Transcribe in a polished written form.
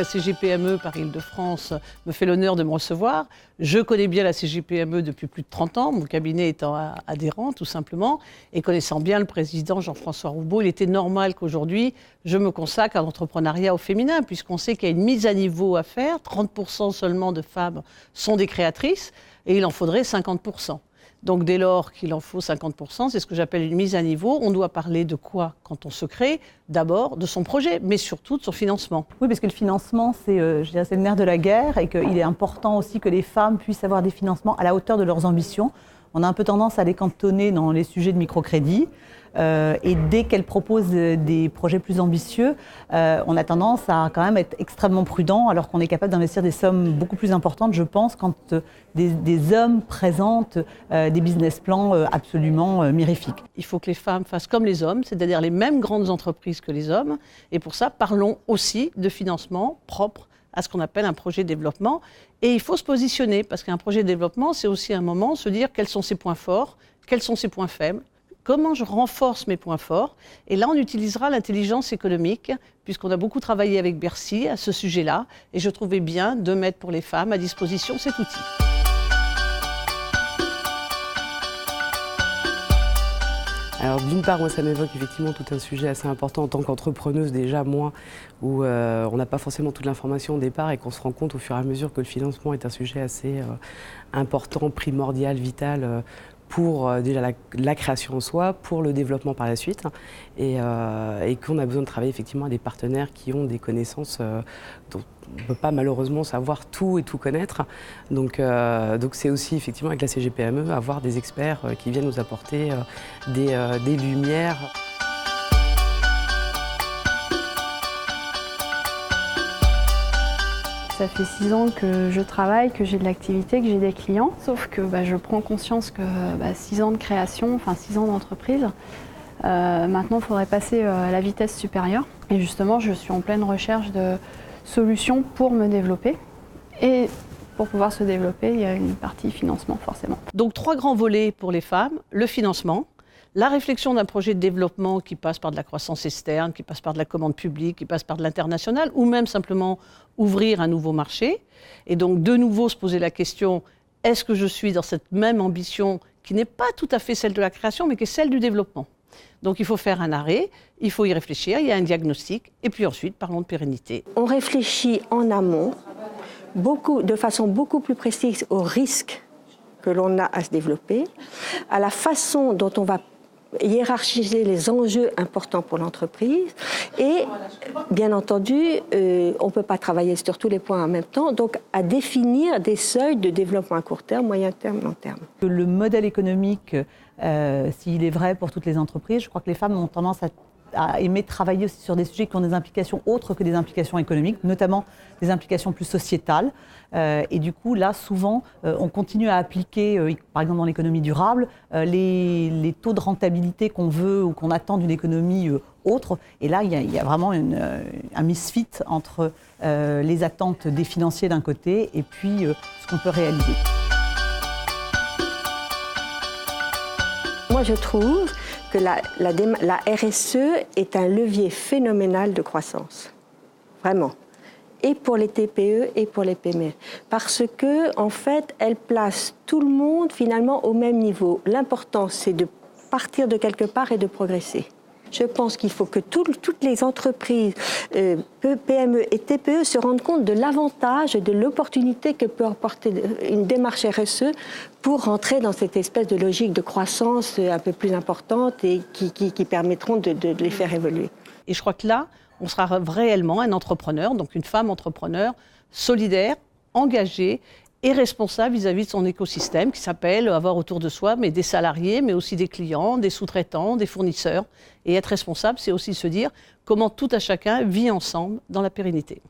la CGPME par Île-de-France me fait l'honneur de me recevoir. Je connais bien la CGPME depuis plus de 30 ans, mon cabinet étant adhérent tout simplement, et connaissant bien le président Jean-François Roubaud, il était normal qu'aujourd'hui je me consacre à l'entrepreneuriat au féminin, puisqu'on sait qu'il y a une mise à niveau à faire. 30% seulement de femmes sont des créatrices, et il en faudrait 50%. Donc dès lors qu'il en faut 50%, c'est ce que j'appelle une mise à niveau. On doit parler de quoi quand on se crée? D'abord de son projet, mais surtout de son financement. Oui, parce que le financement, c'est le nerf de la guerre et qu'il est important aussi que les femmes puissent avoir des financements à la hauteur de leurs ambitions. On a un peu tendance à les cantonner dans les sujets de microcrédit. Et dès qu'elles proposent des projets plus ambitieux, on a tendance à quand même être extrêmement prudent, alors qu'on est capable d'investir des sommes beaucoup plus importantes, je pense, quand des hommes présentent des business plans absolument mirifiques. Il faut que les femmes fassent comme les hommes, c'est-à-dire les mêmes grandes entreprises que les hommes. Et pour ça, parlons aussi de financement propre à ce qu'on appelle un projet de développement. Et il faut se positionner, parce qu'un projet de développement, c'est aussi un moment se dire quels sont ses points forts, quels sont ses points faibles. Comment je renforce mes points forts? Et là, on utilisera l'intelligence économique, puisqu'on a beaucoup travaillé avec Bercy à ce sujet-là. Et je trouvais bien de mettre pour les femmes à disposition cet outil. Alors d'une part, moi ça m'évoque effectivement tout un sujet assez important en tant qu'entrepreneuse déjà, moi, où on n'a pas forcément toute l'information au départ et qu'on se rend compte au fur et à mesure que le financement est un sujet assez important, primordial, vital, pour déjà la création en soi, pour le développement par la suite, et qu'on a besoin de travailler effectivement avec des partenaires qui ont des connaissances dont on ne peut pas malheureusement savoir tout et tout connaître. Donc c'est aussi effectivement avec la CGPME avoir des experts qui viennent nous apporter des lumières. Ça fait 6 ans que je travaille, que j'ai de l'activité, que j'ai des clients. Sauf que je prends conscience que 6 ans de création, enfin 6 ans d'entreprise, maintenant il faudrait passer à la vitesse supérieure. Et justement, je suis en pleine recherche de solutions pour me développer. Et pour pouvoir se développer, il y a une partie financement forcément. Donc 3 grands volets pour les femmes, le financement, la réflexion d'un projet de développement qui passe par de la croissance externe, qui passe par de la commande publique, qui passe par de l'international, ou même simplement ouvrir un nouveau marché. Et donc de nouveau se poser la question, est-ce que je suis dans cette même ambition qui n'est pas tout à fait celle de la création, mais qui est celle du développement? Donc il faut faire un arrêt, il faut y réfléchir, il y a un diagnostic, et puis ensuite parlons de pérennité. On réfléchit en amont, de façon beaucoup plus précise aux risques que l'on a à se développer, à la façon dont on va hiérarchiser les enjeux importants pour l'entreprise et, bien entendu, on ne peut pas travailler sur tous les points en même temps, donc à définir des seuils de développement à court terme, moyen terme, long terme. Le modèle économique, s'il est vrai pour toutes les entreprises, je crois que les femmes ont tendance à aimer travailler aussi sur des sujets qui ont des implications autres que des implications économiques, notamment des implications plus sociétales. Et du coup, là, souvent, on continue à appliquer, par exemple dans l'économie durable, les taux de rentabilité qu'on veut ou qu'on attend d'une économie autre. Et là, il y a vraiment un misfit entre les attentes des financiers d'un côté et puis ce qu'on peut réaliser. Moi, je trouve que la RSE est un levier phénoménal de croissance, vraiment, et pour les TPE et pour les PME, parce que en fait, elle place tout le monde finalement au même niveau. L'important, c'est de partir de quelque part et de progresser. Je pense qu'il faut que toutes les entreprises, PME et TPE, se rendent compte de l'avantage et de l'opportunité que peut apporter une démarche RSE pour rentrer dans cette espèce de logique de croissance un peu plus importante et qui permettront de les faire évoluer. Et je crois que là, on sera réellement un entrepreneur, donc une femme entrepreneur, solidaire, engagée et responsable vis-à-vis de son écosystème qui s'appelle avoir autour de soi des salariés, mais aussi des clients, des sous-traitants, des fournisseurs. Et être responsable, c'est aussi se dire comment tout à chacun vit ensemble dans la pérennité.